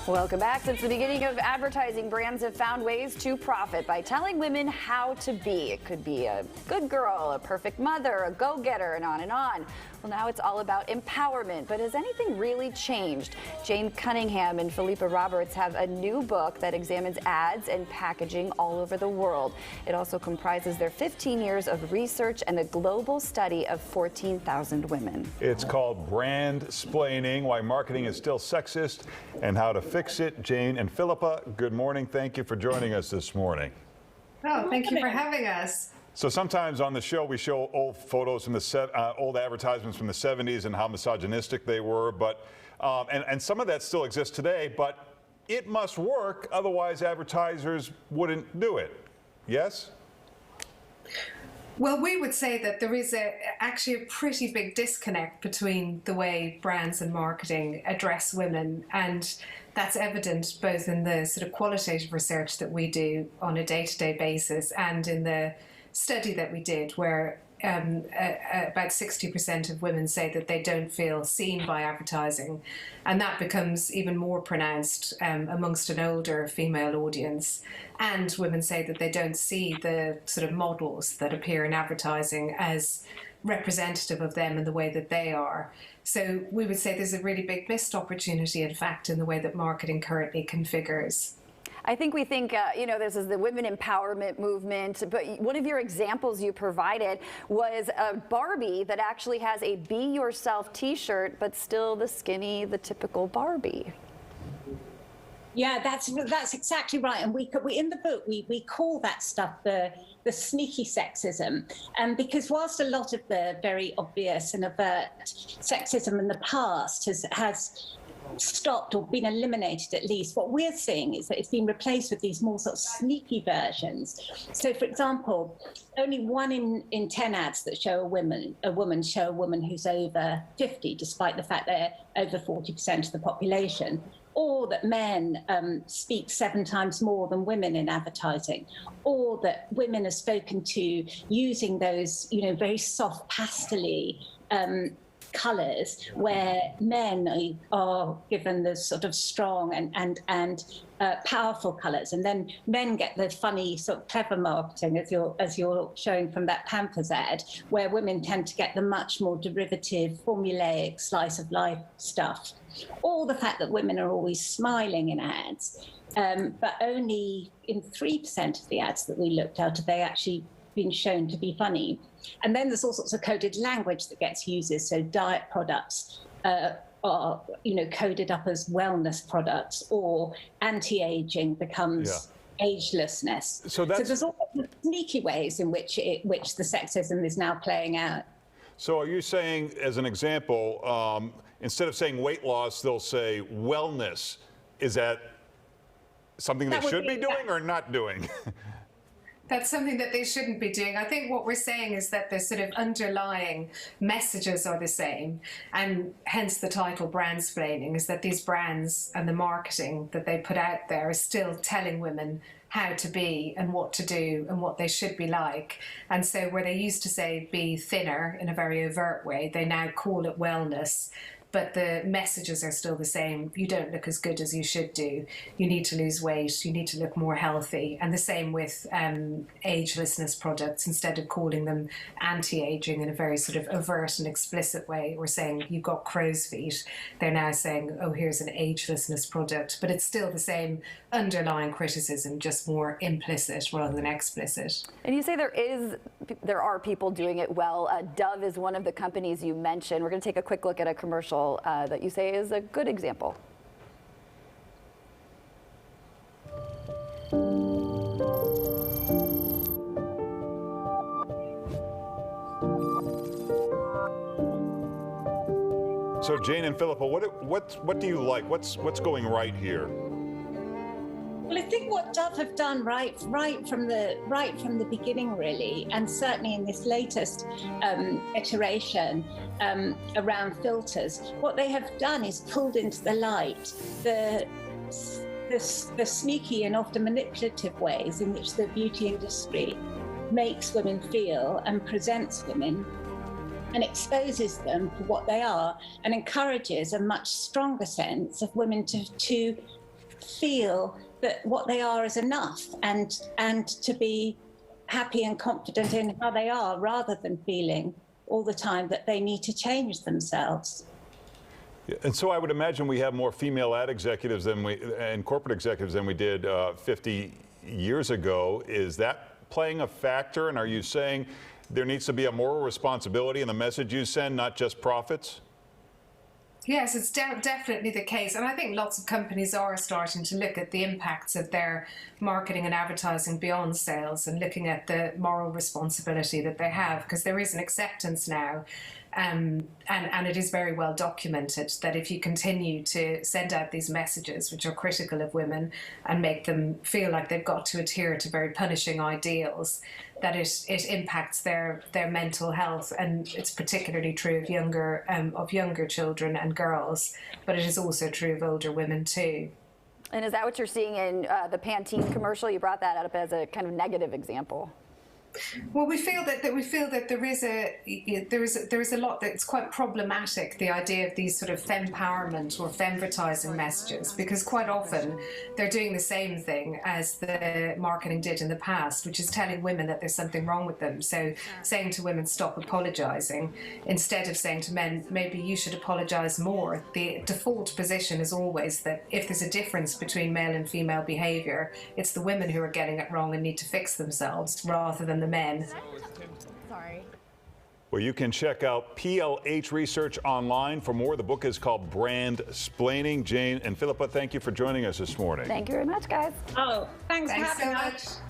Welcome back. Since the beginning of advertising, brands have found ways to profit by telling women how to be. It could be a good girl, a perfect mother, a go-getter, and on and on. Well, now it's all about empowerment. But has anything really changed? Jane Cunningham and Philippa Roberts have a new book that examines ads and packaging all over the world. It also comprises their 15 years of research and a global study of 14,000 women. It's called Brandsplaining: Why Marketing is Still Sexist and How to Fix It. Jane and Philippa, good morning. Thank you for joining us this morning. Oh, thank you for having us. So sometimes on the show we show old photos from the old advertisements from the 70s and how misogynistic they were, but and some of that still exists today, but it must work, otherwise advertisers wouldn't do it. Yes? Well, we would say that there is actually a pretty big disconnect between the way brands and marketing address women, and that's evident both in the sort of qualitative research that we do on a day-to-day basis and in the study that we did, where about 60% of women say that they don't feel seen by advertising, and that becomes even more pronounced amongst an older female audience. And women say that they don't see the sort of models that appear in advertising as representative of them in the way that they are. So we would say there's a really big missed opportunity, in fact, in the way that marketing currently configures. I think we think, this is the women empowerment movement, but one of your examples you provided was a Barbie that actually has a Be Yourself t-shirt, but still the typical Barbie. Yeah, that's exactly right. And we in the book, we call that stuff the sneaky sexism. And because whilst a lot of the very obvious and overt sexism in the past has stopped or been eliminated, at least, what we're seeing is that it's been replaced with these more sort of sneaky versions. So, for example, only 1 in 10 ads that show a woman show a woman who's over 50, despite the fact they're over 40% of the population. Or that men speak 7 times more than women in advertising, or that women are spoken to using those, very soft pastel-y colours, where men are given the sort of strong and powerful colours, and then men get the funny sort of clever marketing, as you're showing from that Pampers ad, where women tend to get the much more derivative, formulaic slice of life stuff. Or the fact that women are always smiling in ads, but only in 3% of the ads that we looked at have they actually been shown to be funny. And then there's all sorts of coded language that gets used. So diet products are coded up as wellness products, or anti-aging becomes agelessness. So there's all the sneaky ways in which the sexism is now playing out. So are you saying, as an example, instead of saying weight loss, they'll say wellness? Is that something they should be doing or not doing? That's something that they shouldn't be doing. I think what we're saying is that the sort of underlying messages are the same, and hence the title Brandsplaining, is that these brands and the marketing that they put out there is still telling women how to be and what to do and what they should be like. And so where they used to say be thinner in a very overt way, they now call it wellness. But the messages are still the same. You don't look as good as you should do. You need to lose weight. You need to look more healthy. And the same with agelessness products. Instead of calling them anti-aging in a very sort of overt and explicit way, or saying you've got crow's feet, they're now saying, oh, here's an agelessness product. But it's still the same underlying criticism, just more implicit rather than explicit. And you say there are people doing it well. Dove is one of the companies you mentioned. We're going to take a quick look at a commercial that you say is a good example. So Jane and Philippa, what do you like? What's going right here? Well, I think what Dove have done right from the beginning, really, and certainly in this latest iteration around filters, what they have done is pulled into the light the sneaky and often manipulative ways in which the beauty industry makes women feel and presents women, and exposes them for what they are, and encourages a much stronger sense of women to feel that what they are is enough, and to be happy and confident in how they are, rather than feeling all the time that they need to change themselves. And so I would imagine we have more female ad executives and corporate executives than we did 50 years ago. Is that playing a factor? And are you saying there needs to be a moral responsibility in the message you send, not just profits? Yes, it's definitely the case. And I think lots of companies are starting to look at the impacts of their marketing and advertising beyond sales and looking at the moral responsibility that they have, because there is an acceptance now. And it is very well documented that if you continue to send out these messages which are critical of women and make them feel like they've got to adhere to very punishing ideals, that it impacts their mental health. And it's particularly true of younger children and girls, but it is also true of older women too. And is that what you're seeing in the Pantene commercial? You brought that up as a kind of negative example. Well, we feel that there is a lot that's quite problematic. The idea of these sort of fempowerment or femvertising messages, because quite often they're doing the same thing as the marketing did in the past, which is telling women that there's something wrong with them. So saying to women, stop apologising, instead of saying to men, maybe you should apologise more. The default position is always that if there's a difference between male and female behaviour, it's the women who are getting it wrong and need to fix themselves rather than the men. Sorry. Well, you can check out PLH research online for more. The book is called Brandsplaining. Jane and Philippa, thank you for joining us this morning. Thank you very much, guys. Oh, thanks for having so us. much.